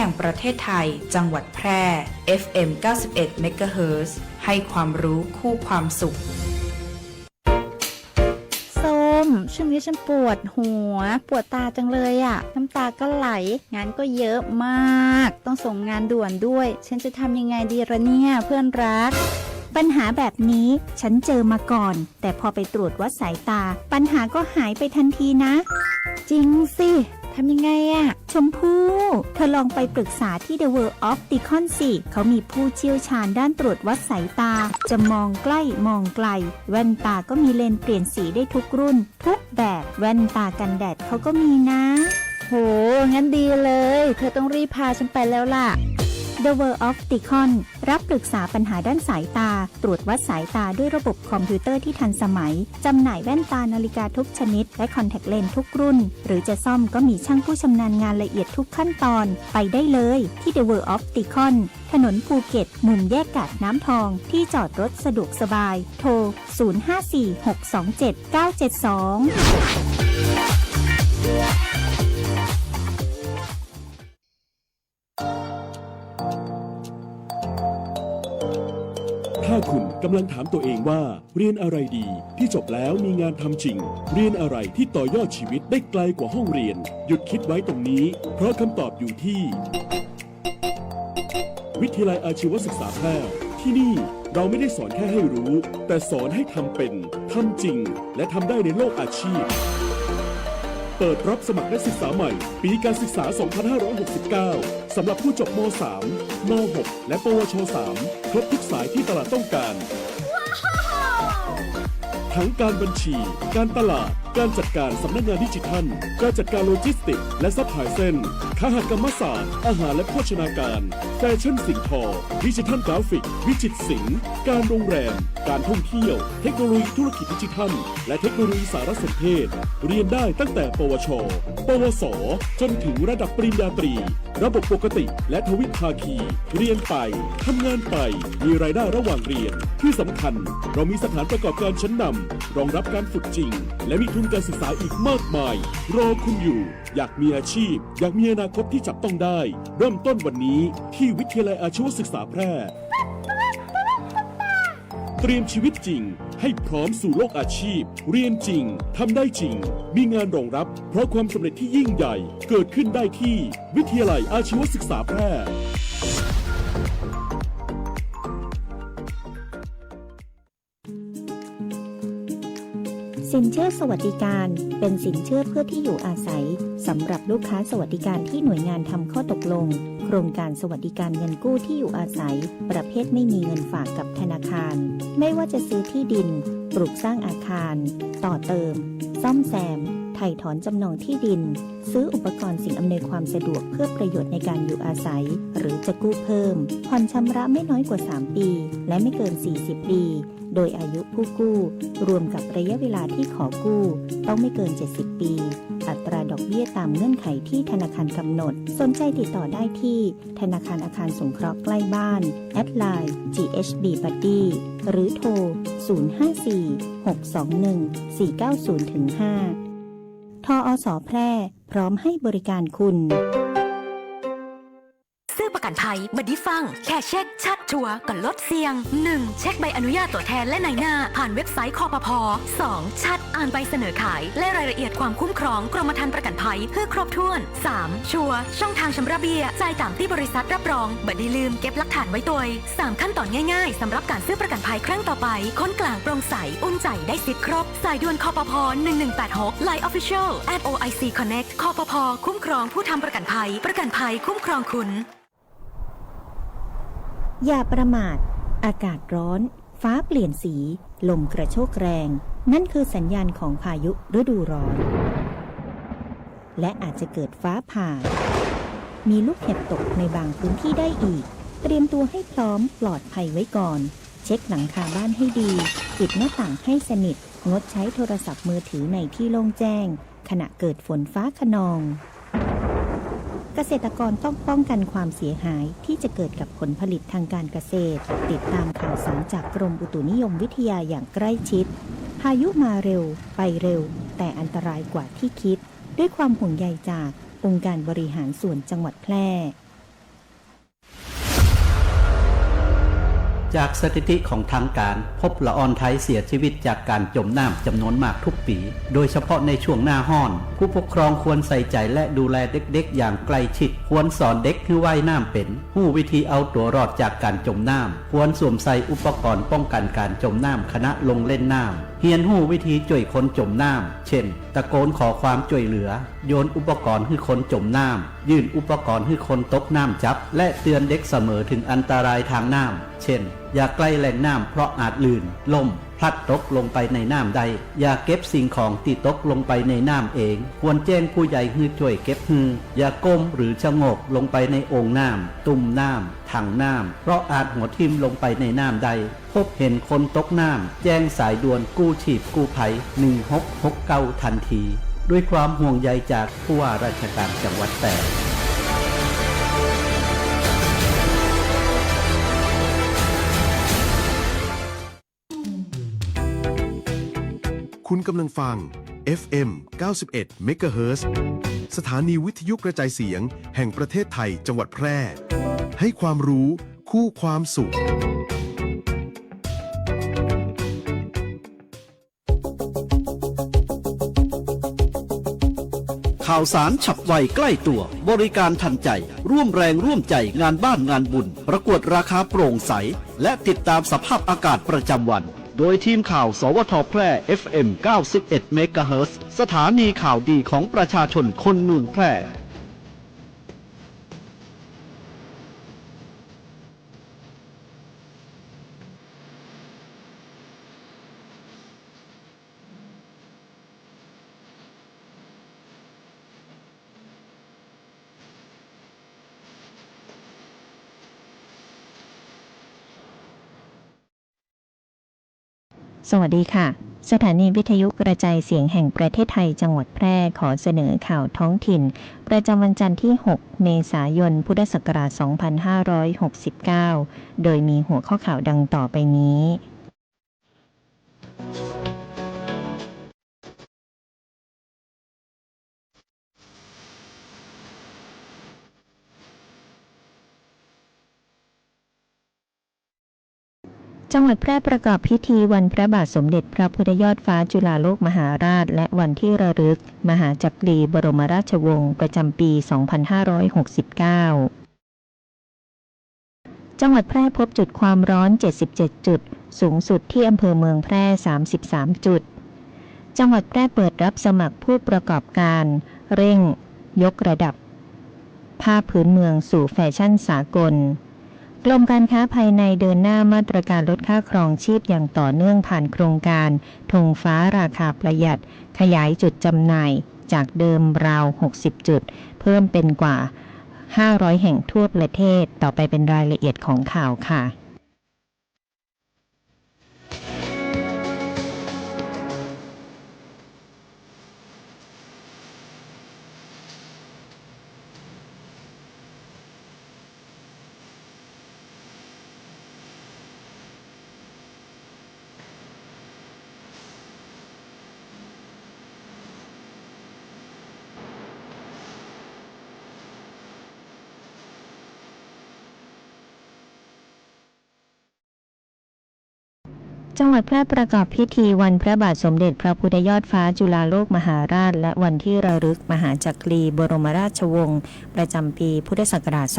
แห่งประเทศไทยจังหวัดแพร่ FM 91 MHz ให้ความรู้คู่ความสุขส้มช่วงนี้ฉันปวดหัวปวดตาจังเลยอะน้ำตาก็ไหลงานก็เยอะมากต้องส่งงานด่วนด้วยฉันจะทำยังไงดีล่ะเนี่ยเพื่อนรักปัญหาแบบนี้ฉันเจอมาก่อนแต่พอไปตรวจวัดสายตาปัญหาก็หายไปทันทีนะจริงสิทำยังไงอะชมพู่เธอลองไปปรึกษาที่ The World Opticon สิเขามีผู้เชี่ยวชาญด้านตรวจวัดสายตาจะมองใกล้มองไกลแว่นตาก็มีเลนส์เปลี่ยนสีได้ทุกรุ่นทุกแบบแว่นตากันแดดเขาก็มีนะโหงั้นดีเลยเธอต้องรีบพาฉันไปแล้วล่ะThe World Opticon รับปรึกษาปัญหาด้านสายตาตรวจวัดสายตาด้วยระบบคอมพิวเตอร์ที่ทันสมัยจำหน่ายแว่นตานาฬิกาทุกชนิดและคอนแทคเลนส์ทุกรุ่นหรือจะซ่อมก็มีช่างผู้ชำนาญงานละเอียดทุกขั้นตอนไปได้เลยที่ The World Opticon ถนนภูเก็ตมุมแยกกาดน้ำทองที่จอดรถสะดวกสบายโทร 0546279972ถ้าคุณกำลังถามตัวเองว่าเรียนอะไรดีที่จบแล้วมีงานทำจริงเรียนอะไรที่ต่อยอดชีวิตได้ไกลกว่าห้องเรียนหยุดคิดไว้ตรงนี้เพราะคำตอบอยู่ที่วิทยาลัยอาชีวศึกษาแพร่ที่นี่เราไม่ได้สอนแค่ให้รู้แต่สอนให้ทำเป็นทำจริงและทำได้ในโลกอาชีพเปิดรับสมัครนักศึกษาใหม่ปีการศึกษา 2569 สำหรับผู้จบม.3 ม.6 และปวช.3 ครบทุกสายที่ตลาดต้องการ ทั้งการบัญชี การตลาด การจัดการสำนักงานดิจิทัล การจัดการโลจิสติกส์และซัพพลายเส้นคหกรรมศาสตร์อาหารและโภชนาการแฟชั่นสิ่งทอดิจิทัลกราฟิกวิจิตรศิลป์การโรงแรมการท่องเที่ยวเทคโนโลยีธุรกิจดิจิทัลและเทคโนโลยีสารสนเทศเรียนได้ตั้งแต่ปวช ปวส จนถึงระดับปริญญาตรีระบบปกติและทวิภาคีเรียนไปทำงานไปมีรายได้ระหว่างเรียนที่สำคัญเรามีสถานประกอบการชั้นนำรองรับการฝึกจริงและมีทุนการศึกษาอีกมากมายรอคุณอยู่อยากมีอาชีพอยากมีอนาคตที่จับต้องได้เริ่มต้นวันนี้ที่วิทยาลัยอาชีวศึกษาแพร่เตรียมชีวิตจริงให้พร้อมสู่โลกอาชีพเรียนจริงทำได้จริงมีงานรองรับเพราะความสำเร็จที่ยิ่งใหญ่เกิดขึ้นได้ที่วิทยาลัยอาชีวศึกษาแพร่สินเชื่อสวัสดิการเป็นสินเชื่อเพื่อที่อยู่อาศัยสำหรับลูกค้าสวัสดิการที่หน่วยงานทำข้อตกลงโครงการสวัสดิการเงินกู้ที่อยู่อาศัยประเภทไม่มีเงินฝากกับธนาคารไม่ว่าจะซื้อที่ดินปลูกสร้างอาคารต่อเติมซ่อมแซมไถ่ถอนจำนองที่ดินซื้ออุปกรณ์สิ่งอำนวยความสะดวกเพื่อประโยชน์ในการอยู่อาศัยหรือจะกู้เพิ่มผ่อนชำระไม่น้อยกว่า3ปีและไม่เกิน40ปีโดยอายุผู้กู้รวมกับระยะเวลาที่ขอกู้ต้องไม่เกิน70ปีอัตราดอกเบี้ยตามเงื่อนไขที่ธนาคารกำหนดสนใจติดต่อได้ที่ธนาคารอาคารสงเคราะห์ใกล้บ้านแอดไลน์ GHB Buddy หรือโทร 054-621-490-5 ทอส.แพร่พร้อมให้บริการคุณซื้อประกันภัยบัดดี้ฟังแค่เช็คชัดชัวร์ก่อนลดเสี่ยง 1. เช็คใบอนุญาตตัวแทนและนายหน้าผ่านเว็บไซต์คปภ. 2. ชัดอ่านใบเสนอขายและรายละเอียดความคุ้มครองกรมธรรม์ประกันภัยเพื่อครบถ้วน 3. ชัวร์ช่องทางชำระเบี้ยจ่ายตามที่บริษัทรับรองบัดดี้ลืมเก็บหลักฐานไว้ตัว 3 ขั้นตอนง่ายๆสำหรับการซื้อประกันภัยครั้งต่อไปค้นกลางโปร่งใสอุ่นใจได้สิทธิ์ครบสายด่วนคปภ. 1186 Line Official @OIC Connect คปภ.คุ้มครองผู้ทำประกันภัยคุ้มครองคุณอย่าประมาทอากาศร้อนฟ้าเปลี่ยนสีลมกระโชกแรงนั่นคือสัญญาณของพายุฤดูร้อนและอาจจะเกิดฟ้าผ่ามีลูกเห็บตกในบางพื้นที่ได้อีกเตรียมตัวให้พร้อมปลอดภัยไว้ก่อนเช็คหลังคาบ้านให้ดีปิดหน้าต่างให้สนิทงดใช้โทรศัพท์มือถือในที่โล่งแจ้งขณะเกิดฝนฟ้าคะนองเกษตรกรต้องป้องกันความเสียหายที่จะเกิดกับผลผลิตทางการเกษตรติดตามข่าวสารจากกรมอุตุนิยมวิทยาอย่างใกล้ชิดพายุมาเร็วไปเร็วแต่อันตรายกว่าที่คิดด้วยความห่วงใยจากองค์การบริหารส่วนจังหวัดแพร่ จากสถิติของทางการพบละออนไทยเสียชีวิตจากการจมน้ำจำนวนมากทุกปีโดยเฉพาะในช่วงหน้าร้อนผู้ปกครองควรใส่ใจและดูแลเด็กๆอย่างใกล้ชิดควรสอนเด็กให้ว่ายน้ำเป็นรู้วิธีเอาตัวรอดจากการจมน้ำควรสวมใส่อุปกรณ์ป้องกันการจมน้ำขณะลงเล่นน้ำเรียนรู้วิธีช่วยคนจมน้ำเช่นตะโกนขอความช่วยเหลือโยนอุปกรณ์ให้คนจมน้ำยื่นอุปกรณ์ให้คนตกน้ำจับและเตือนเด็กเสมอถึงอันตรายทางน้ำเช่นอย่าใกล้แหล่งน้ำเพราะอาจลื่นล่มพลัดตกลงไปในน้ำใดอย่าเก็บสิ่งของที่ตกลงไปในน้ำเองควรแจ้งผู้ใหญ่ให้ช่วยเก็บอย่าก้มหรือชะโงกลงไปในโอ่งน้ำตุ่มน้ำถังน้ำเพราะอาจหัวทิ่มลงไปในน้ำใดพบเห็นคนตกน้ำแจ้งสายด่วนกู้ชีพกู้ภัย1669ทันทีด้วยความห่วงใยจากผู้ว่าราชการจังหวัดแพร่คุณกำลังฟัง FM 91 MHz สถานีวิทยุกระจายเสียงแห่งประเทศไทยจังหวัดแพร่ให้ความรู้คู่ความสุขข่าวสารฉับไวใกล้ตัวบริการทันใจร่วมแรงร่วมใจงานบ้านงานบุญประกวดราคาโปร่งใสและติดตามสภาพอากาศประจำวันโดยทีมข่าวสวทแพร่ FM 91 เมกะเฮิรตซ์สถานีข่าวดีของประชาชนคนเมืองแพร่สวัสดีค่ะสถานีวิทยุกระจายเสียงแห่งประเทศไทยจังหวัดแพร่ขอเสนอข่าวท้องถิ่นประจำวันจันทร์ที่6เมษายนพุทธศักราช2569โดยมีหัวข้อข่าวดังต่อไปนี้จังหวัดแพร่ประกอบพิธีวันพระบาทสมเด็จพระพุทธยอดฟ้าจุฬาโลกมหาราชและวันที่ระลึกมหาจักรีบรมราชวงศ์ประจำปี 2569 จังหวัดแพร่พบจุดความร้อน 77 จุดสูงสุดที่อำเภอเมืองแพร่ 33 จุดจังหวัดแพร่เปิดรับสมัครผู้ประกอบการเร่งยกระดับผ้าพื้นเมืองสู่แฟชั่นสากลกรมการค้าภายในเดินหน้ามาตรการลดค่าครองชีพอย่างต่อเนื่องผ่านโครงการธงฟ้าราคาประหยัดขยายจุดจำหน่ายจากเดิมราว60จุดเพิ่มเป็นกว่า500แห่งทั่วประเทศต่อไปเป็นรายละเอียดของข่าวค่ะจังหวัดแพร่ประกอบพิธีวันพระบาทสมเด็จพระพุทธยอดฟ้าจุฬาโลกมหาราชและวันที่ระลึกมหาจักรีบรมราชวงศ์ประจำปีพุทธศักราช 2569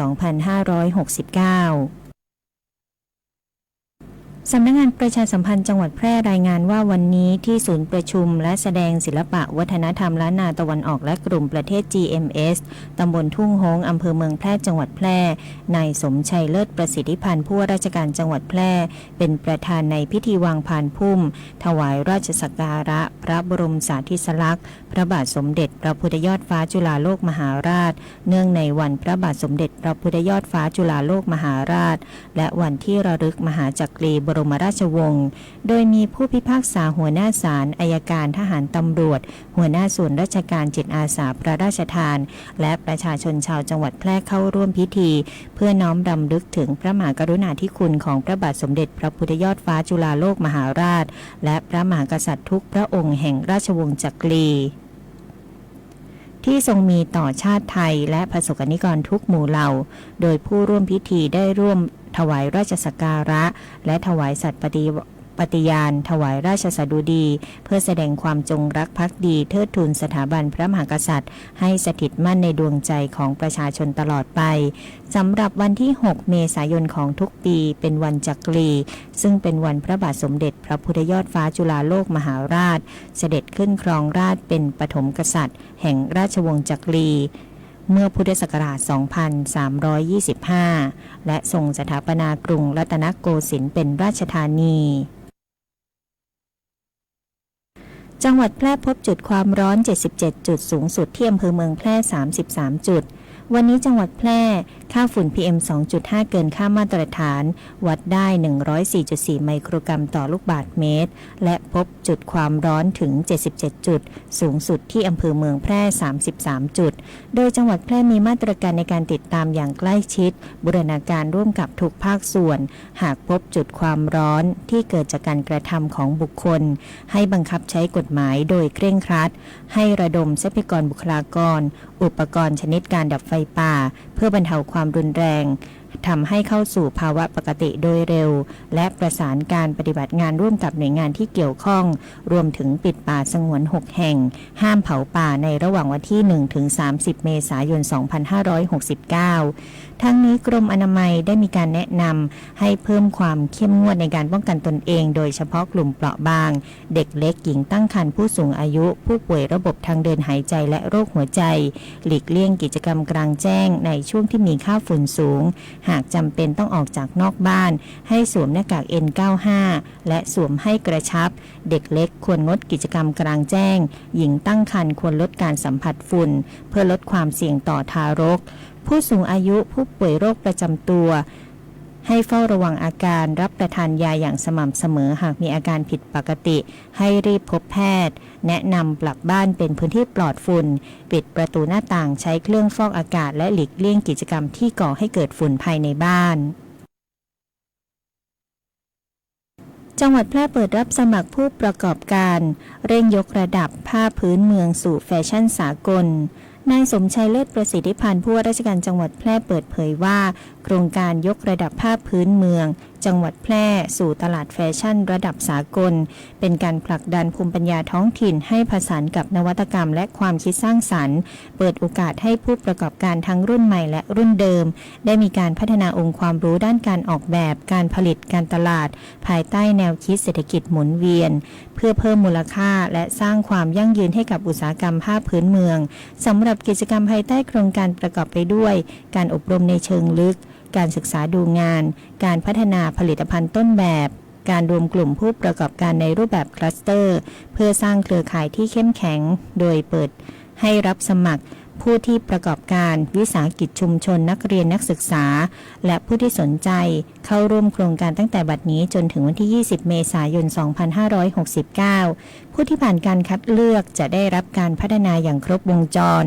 สำนักงานประชาสัมพันธ์จังหวัดแพร่รายงานว่าวันนี้ที่ศูนย์ประชุมและแสดงศิลปะวัฒนธรรมล้านนาตะวันออกและกลุ่มประเทศ GMS ตำบลทุ่งโฮงอำเภอเมืองแพร่จังหวัดแพร่นายสมชัยเลิศประสิทธิพันธ์ผู้ว่าราชการจังหวัดแพร่เป็นประธานในพิธีวางพานพุ่มถวายราชสักการะพระบรมสารีสลักษณ์พระบาทสมเด็จพระพุทธยอดฟ้าจุฬาโลกมหาราชเนื่องในวันพระบาทสมเด็จพระพุทธยอดฟ้าจุฬาโลกมหาราชและวันที่ระลึกมหาจักรีบรมราชวงศ์โดยมีผู้พิพากษาหัวหน้าศาลอัยการทหารตำรวจหัวหน้าส่วนราชการจิตอาสาพระราชทานและประชาชนชาวจังหวัดแพร่เข้าร่วมพิธีเพื่อน้อมรำลึกถึงพระมหากรุณาธิคุณของพระบาทสมเด็จพระพุทธยอดฟ้าจุฬาโลกมหาราชและพระมหากษัตริย์ทุกพระองค์แห่งราชวงศ์จักรีที่ทรงมีต่อชาติไทยและประสบกนิกรทุกหมู่เหล่าโดยผู้ร่วมพิธีได้ร่วม ถวายราชสักการะและถวายสัตย์ปฏิญาณถวายราชสดุดีเพื่อแสดงความจงรักภักดีเทิดทูนสถาบันพระมหากษัตริย์ให้สถิตมั่นในดวงใจของประชาชนตลอดไปสำหรับวันที่ 6 เมษายนของทุกปีเป็นวันจักรีซึ่งเป็นวันพระบาทสมเด็จพระพุทธยอดฟ้าจุฬาโลกมหาราชเสด็จขึ้นครองราชย์เป็นปฐมกษัตริย์แห่งราชวงศ์จักรีเมื่อพุทธศักราช 2325 และทรงสถาปนากรุงรัตนโกสินทร์เป็นราชธานีจังหวัดแพร่พบจุดความร้อน 77 จุดสูงสุดที่อำเภอเมืองแพร่ 33 จุดวันนี้จังหวัดแพร่ค่าฝุ่น PM 2.5 เกินค่ามาตรฐานวัดได้ 104.4 ไมโครกรัมต่อลูกบาศก์เมตรและพบจุดความร้อนถึง 77 จุดสูงสุดที่อำเภอเมืองแพร่ 33 จุดโดยจังหวัดแพร่มีมาตรการในการติดตามอย่างใกล้ชิดบูรณาการร่วมกับทุกภาคส่วนหากพบจุดความร้อนที่เกิดจากการกระทำของบุคคลให้บังคับใช้กฎหมายโดยเคร่งครัดให้ระดมทรัพยากรบุคลากรอุปกรณ์ชนิดการดับไฟป่าเพื่อบรรเทาความรุนแรงทำให้เข้าสู่ภาวะปกติโดยเร็วและประสานการปฏิบัติงานร่วมกับหน่วยงานที่เกี่ยวข้องรวมถึงปิดป่าสงวน 6 แห่งห้ามเผาป่าในระหว่างวันที่ 1-30 เมษายน 2569 ทั้งนี้กรมอนามัยได้มีการแนะนำให้เพิ่มความเข้มงวดในการป้องกันตนเองโดยเฉพาะกลุ่มเปราะบางเด็กเล็กหญิงตั้งครรภ์ผู้สูงอายุผู้ป่วยระบบทางเดินหายใจและโรคหัวใจหลีกเลี่ยงกิจกรรมกลางแจ้งในช่วงที่มีค่าฝุ่นสูงหากจำเป็นต้องออกจากนอกบ้านให้สวมหน้ากาก N95 และสวมให้กระชับเด็กเล็กควรงดกิจกรรมกลางแจ้งหญิงตั้งครรภ์ควรลดการสัมผัสฝุ่นเพื่อลดความเสี่ยงต่อทารกผู้สูงอายุผู้ป่วยโรคประจำตัวให้เฝ้าระวังอาการรับประทานยาอย่างสม่ำเสมอหากมีอาการผิดปกติให้รีบพบแพทย์แนะนำปรับบ้านเป็นพื้นที่ปลอดฝุ่นปิดประตูหน้าต่างใช้เครื่องฟอกอากาศและหลีกเลี่ยงกิจกรรมที่ก่อให้เกิดฝุ่นภายในบ้านจังหวัดแพร่เปิดรับสมัครผู้ประกอบการเร่งยกระดับผ้าพื้นเมืองสู่แฟชั่นสากลนายสมชัยเลิศประสิทธิพันธ์ผู้ว่าราชการจังหวัดแพร่เปิดเผยว่าโครงการยกระดับผ้าพื้นเมืองจังหวัดแพร่สู่ตลาดแฟชั่นระดับสากลเป็นการผลักดันภูมิปัญญาท้องถิ่นให้ผสานกับนวัตกรรมและความคิดสร้างสรรค์เปิดโอกาสให้ผู้ประกอบการทั้งรุ่นใหม่และรุ่นเดิมได้มีการพัฒนาองค์ความรู้ด้านการออกแบบการผลิตการตลาดภายใต้แนวคิดเศรษฐกิจหมุนเวียนเพื่อเพิ่มมูลค่าและสร้างความยั่งยืนให้กับอุตสาหกรรมผ้าพื้นเมืองสำหรับกิจกรรมภายใต้โครงการประกอบไปด้วยการอบรมในเชิงลึกการศึกษาดูงานการพัฒนาผลิตภัณฑ์ต้นแบบการรวมกลุ่มผู้ประกอบการในรูปแบบคลัสเตอร์เพื่อสร้างเครือข่ายที่เข้มแข็งโดยเปิดให้รับสมัครผู้ที่ประกอบการวิสาหกิจชุมชนนักเรียนนักศึกษาและผู้ที่สนใจเข้าร่วมโครงการตั้งแต่บัดนี้จนถึงวันที่ 20 เมษายน 2569 ผู้ที่ผ่านการคัดเลือกจะได้รับการพัฒนาอย่างครบวงจร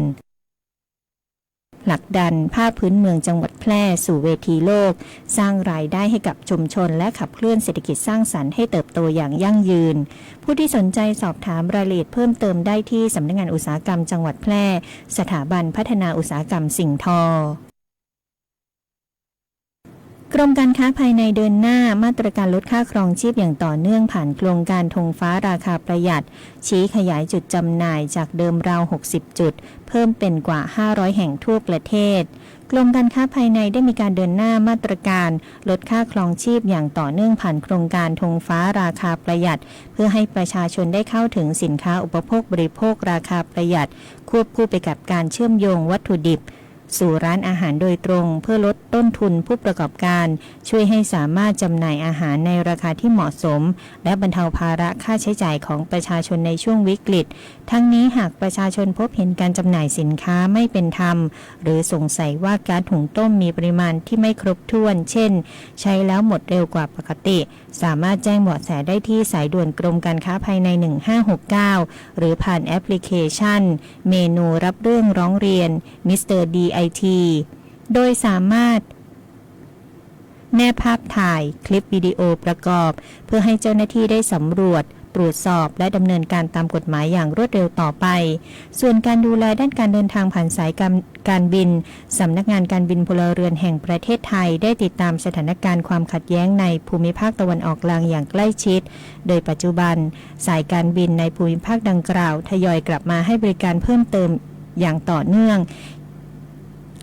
ผลักดันผ้าพื้นเมืองจังหวัดแพร่สู่เวทีโลกสร้างรายได้ให้กับชุมชนและขับเคลื่อนเศรษฐกิจสร้างสรรค์ให้เติบโตอย่างยั่งยืนผู้ที่สนใจสอบถามรายละเอียดเพิ่มเติมได้ที่สำนักงานอุตสาหกรรมจังหวัดแพร่สถาบันพัฒนาอุตสาหกรรมสิ่งทอกรมการค้าภายในเดินหน้ามาตรการลดค่าครองชีพอย่างต่อเนื่องผ่านโครงการธงฟ้าราคาประหยัดชี้ขยายจุดจำหน่ายจากเดิมราว60จุดเพิ่มเป็นกว่า500แห่งทั่วประเทศกรมการค้าภายในได้มีการเดินหน้ามาตรการลดค่าครองชีพอย่างต่อเนื่องผ่านโครงการธงฟ้าราคาประหยัดเพื่อให้ประชาชนได้เข้าถึงสินค้าอุปโภคบริโภคราคาประหยัดควบคู่ไปกับการเชื่อมโยงวัตถุดิบสู่ร้านอาหารโดยตรงเพื่อลดต้นทุนผู้ประกอบการช่วยให้สามารถจำหน่ายอาหารในราคาที่เหมาะสมและบรรเทาภาระค่าใช้จ่ายของประชาชนในช่วงวิกฤตทั้งนี้หากประชาชนพบเห็นการจำหน่ายสินค้าไม่เป็นธรรมหรือสงสัยว่าก๊าซหุงต้มมีปริมาณที่ไม่ครบถ้วนเช่นใช้แล้วหมดเร็วกว่าปกติสามารถแจ้งเบาะแสได้ที่สายด่วนกรมการค้าภายใน1569หรือผ่านแอปพลิเคชันเมนูรับเรื่องร้องเรียน Mr. DIT โดยสามารถแนบภาพถ่ายคลิปวิดีโอประกอบเพื่อให้เจ้าหน้าที่ได้สำรวจ ตรวจสอบและดำเนินการตามกฎหมายอย่างรวดเร็วต่อไปส่วนการดูแลด้านการเดินทางผ่านสายการบินสำนักงานการบินพลเรือนแห่งประเทศไทยได้ติดตามสถานการณ์ความขัดแย้งในภูมิภาคตะวันออกกลางอย่างใกล้ชิดโดยปัจจุบันสายการบินในภูมิภาคดังกล่าวทยอยกลับมาให้บริการเพิ่มเติมอย่างต่อเนื่อง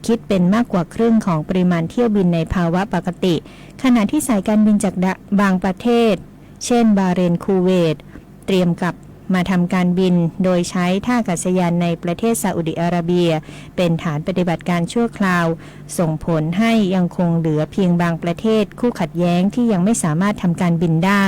คิดเป็นมากกว่าครึ่งของปริมาณเที่ยวบินในภาวะปกติขณะที่สายการบินจากบางประเทศเช่นบาห์เรนคูเวตเตรียมกลับมาทำการบินโดยใช้ท่าอากาศยานในประเทศซาอุดิอาระเบียเป็นฐานปฏิบัติการชั่วคราวส่งผลให้ยังคงเหลือเพียงบางประเทศคู่ขัดแย้งที่ยังไม่สามารถทำการบินได้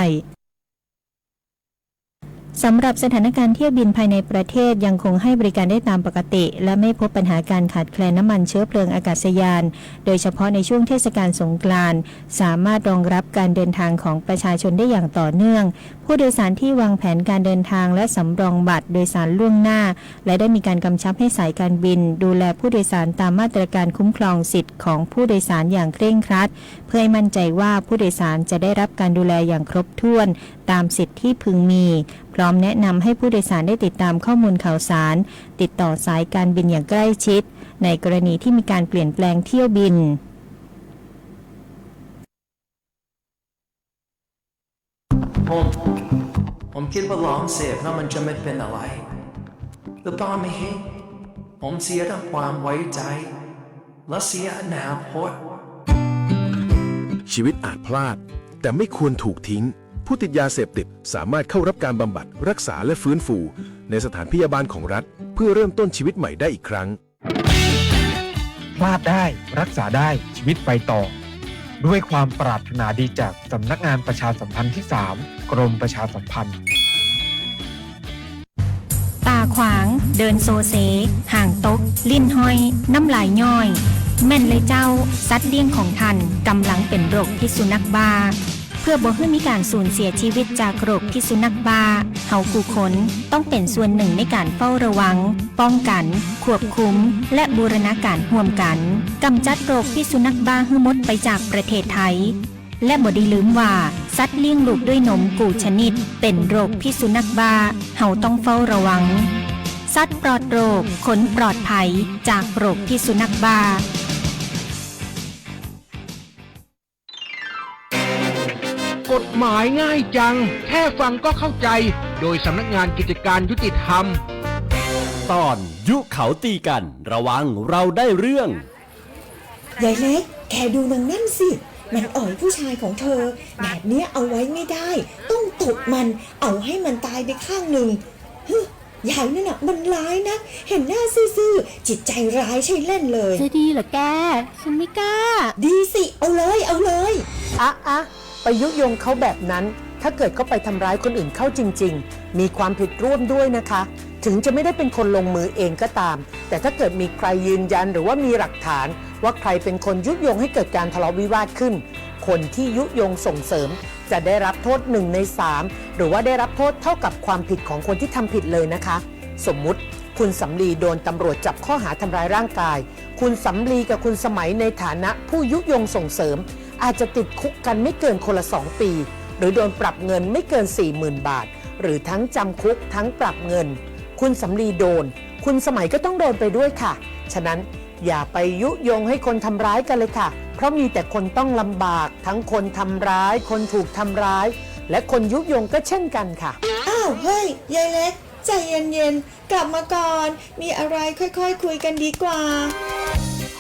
สำหรับสถานการณ์เที่ยวบินภายในประเทศยังคงให้บริการได้ตามปกติและไม่พบปัญหาการขาดแคลนน้ำมันเชื้อเพลิงอากาศยานโดยเฉพาะในช่วงเทศกาลสงกรานต์สามารถรองรับการเดินทางของประชาชนได้อย่างต่อเนื่องผู้โดยสารที่วางแผนการเดินทางและสำรองบัตรโดยสารล่วงหน้าและได้มีการกำชับให้สายการบินดูแลผู้โดยสารตามมาตรการคุ้มครองสิทธิ์ของผู้โดยสารอย่างเคร่งครัดเพื่อให้มั่นใจว่าผู้โดยสารจะได้รับการดูแลอย่างครบถ้วนตามสิทธิที่พึงมีพร้อมแนะนำให้ผู้โดยสารได้ติดตามข้อมูลข่าวสารติดต่อสายการบินอย่างใกล้ชิดในกรณีที่มีการเปลี่ยนแปลงเที่ยวบินผมคิดว่าลองเสพแล้วมันจะไม่เป็นอะไรหรือเปล่าไม่เห็นผมเสียทั้งความไว้ใจและเสียอนาคต ชีวิตอาจพลาดแต่ไม่ควรถูกทิ้งผู้ติดยาเสพติดสามารถเข้ารับการบำบัดรักษาและฟื้นฟูในสถานพยาบาลของรัฐเพื่อเริ่มต้นชีวิตใหม่ได้อีกครั้งพลาดได้รักษาได้ชีวิตไปต่อด้วยความปรารถนาดีจากสำนักงานประชาสัมพันธ์ที่ 3 กรมประชาสัมพันธ์ตาขวางเดินโซเซห่างตกลิ้นห้อยน้ำลายย่อยแม่นเลยเจ้าสัตว์เลี้ยงของท่านกำลังเป็นโรคพิษสุนัขบ้าเพื่อบ่ให้มีการสูญเสียชีวิตจากโรคพิษสุนัขบ้าเฮาผู้คนต้องเป็นส่วนหนึ่งในการเฝ้าระวังป้องกันควบคุมและบูรณาการร่วมกันกำจัดโรคพิษสุนัขบ้าให้หมดไปจากประเทศไทยและบ่ได้ลืมว่าสัตว์เลี้ยงลูกด้วยนมกูชนิดเป็นโรคพิษสุนัขบ้าเฮาต้องเฝ้าระวังสัตว์ปลอดโรคขนปลอดภัยจากโรคพิษสุนัขบ้ากฎหมายง่ายจังแค่ฟังก็เข้าใจโดยสำนักงานกิจการยุติธรรมตอนยุเขาตีกันระวังเราได้เรื่องยายเล็กแกดูนางนั่นสิมันอ่อยผู้ชายของเธอแบบนี้เอาไว้ไม่ได้ต้องตบมันเอาให้มันตายไปข้างหนึ่งยายนั่นน่ะมันร้ายนะเห็นหน้าซื่อๆจิตใจร้ายใช่เล่นเลยจะดีเหรอแกฉันไม่กล้าดีสิเอาเลยอะไปยุยงเขาแบบนั้นถ้าเกิดเขาไปทำร้ายคนอื่นเข้าจริงๆมีความผิดร่วมด้วยนะคะถึงจะไม่ได้เป็นคนลงมือเองก็ตามแต่ถ้าเกิดมีใครยืนยันหรือว่ามีหลักฐานว่าใครเป็นคนยุยงให้เกิดการทะเลาะวิวาทขึ้นคนที่ยุยงส่งเสริมจะได้รับโทษ1 ใน 3หรือว่าได้รับโทษเท่ากับความผิดของคนที่ทำผิดเลยนะคะสมมุติคุณสำลีโดนตำรวจจับข้อหาทำร้ายร่างกายคุณสำลีกับคุณสมัยในฐานะผู้ยุยงส่งเสริมอาจจะติดคุกกันไม่เกินคนละ2 ปีหรือโดนปรับเงินไม่เกิน 40,000 บาทหรือทั้งจำคุกทั้งปรับเงินคุณสำลีโดนคุณสมัยก็ต้องโดนไปด้วยค่ะฉะนั้นอย่าไปยุยงให้คนทำร้ายกันเลยค่ะเพราะมีแต่คนต้องลำบากทั้งคนทำร้ายคนถูกทำร้ายและคนยุยงก็เช่นกันค่ะอ้าวเฮ้ยยายเล็กใจเย็นๆกลับมาก่อนมีอะไรค่อยๆคุยกันดีกว่า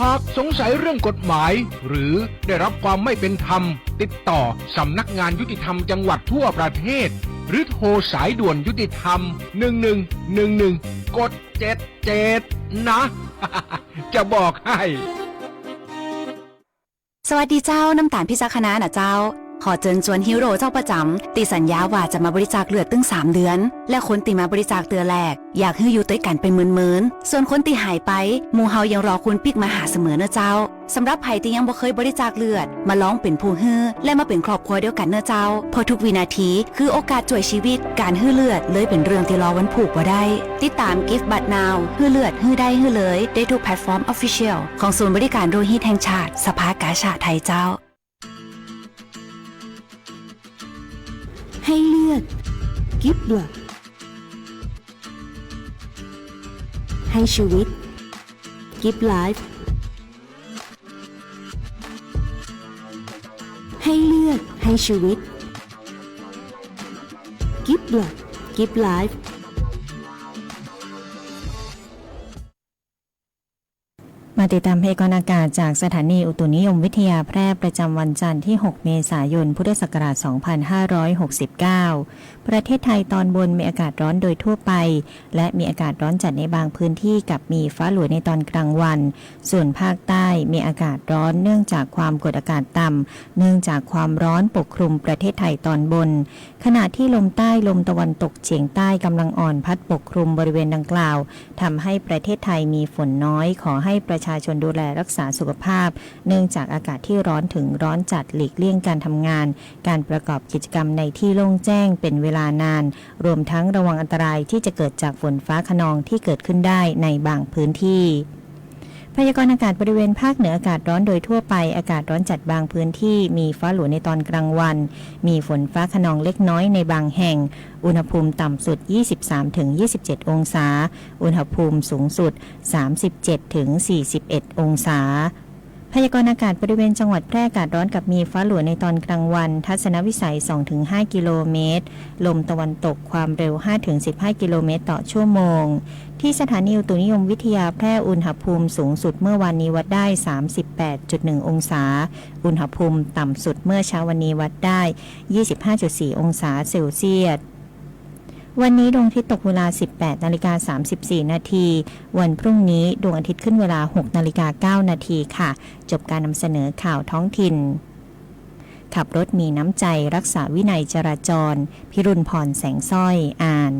หากสงสัยเรื่องกฎหมายหรือได้รับความไม่เป็นธรรมติดต่อสำนักงานยุติธรรมจังหวัดทั่วประเทศหรือโทรสายด่วนยุติธรรม1111กด77นะจะบอกให้สวัสดีเจ้าน้ำตาลพิจักคณะนะเจ้าขอเชิญชวนฮีโร่เจ้าประจำตีสัญญาว่าจะมาบริจาคเลือดตึง3 เดือนและคนตีมาบริจาคเตือแรกอยากให้อยู่ด้วยกันเป็นหมื่นส่วนคนตีหายไปหมู่เฮายังรอคุณปิกมาหาเสมอเนอะเจ้าสำหรับไผ่ที่ยังบ่เคยบริจาคเลือดมาลองเป็นผู้ฮื้อและมาเป็นครอบครัวเดียวกันเนอะเจ้าเพราะทุกวินาทีคือโอกาสช่วยชีวิตการฮื้อเลือดเลยเป็นเรื่องที่รอวันผูกบ่ได้ติดตาม Give But Now ฮื้อเลือดฮื้อได้ฮื้อเลยได้ทุกแพลตฟอร์ม Official ของศูนย์บริการโลหิตแห่งชาติสภากาชาดไทยเจ้าให้เลือด Give Blood ให้ชีวิต Give Life ให้เลือดให้ชีวิต Give Blood Give Lifeมาติดตามพยากรณ์อากาศจากสถานีอุตุนิยมวิทยาแพร่ประจำวันจันทร์ที่ 6 เมษายน พุทธศักราช 2569 ประเทศไทยตอนบนมีอากาศร้อนโดยทั่วไปและมีอากาศร้อนจัดในบางพื้นที่กับมีฟ้าหลัวในตอนกลางวันส่วนภาคใต้มีอากาศร้อนเนื่องจากความกดอากาศต่ำเนื่องจากความร้อนปกคลุมประเทศไทยตอนบนขณะที่ลมใต้ลมตะวันตกเฉียงใต้กำลังอ่อนพัดปกคลุมบริเวณดังกล่าวทำให้ประเทศไทยมีฝนน้อยขอให้ประชาชนดูแลรักษาสุขภาพเนื่องจากอากาศที่ร้อนถึงร้อนจัดหลีกเลี่ยงการทำงานการประกอบกิจกรรมในที่โล่งแจ้งเป็นเวลานานรวมทั้งระวังอันตรายที่จะเกิดจากฝนฟ้าคะนองที่เกิดขึ้นได้ในบางพื้นที่พยากรณ์อากาศบริเวณภาคเหนืออากาศร้อนโดยทั่วไปอากาศร้อนจัดบางพื้นที่มีฟ้าหลัวในตอนกลางวันมีฝนฟ้าคะนองเล็กน้อยในบางแห่งอุณหภูมิต่ำสุด 23-27 องศาอุณหภูมิสูงสุด 37-41 องศาพยากรณ์อากาศบริเวณจังหวัดแพร่อากาศร้อนกับมีฟ้าหลัวในตอนกลางวันทัศนวิสัย 2-5 กิโลเมตรลมตะวันตกความเร็ว 5-15 กิโลเมตรต่อชั่วโมงที่สถานีอุตุนิยมวิทยาแพร่อุณหภูมิสูงสุดเมื่อวานนี้วัดได้ 38.1 องศาอุณหภูมิต่ำสุดเมื่อเช้าวันนี้วัดได้ 25.4 องศาเซลเซียสวันนี้ดวงอาทิตย์ตกเวลา 18:34 นาทีวันพรุ่งนี้ดวงอาทิตย์ขึ้นเวลา 6:09 นาทีค่ะจบการนำเสนอข่าวท้องถิ่นขับรถมีน้ำใจรักษาวินัยจราจรพิรุณพรแสงสร้อยอ่าน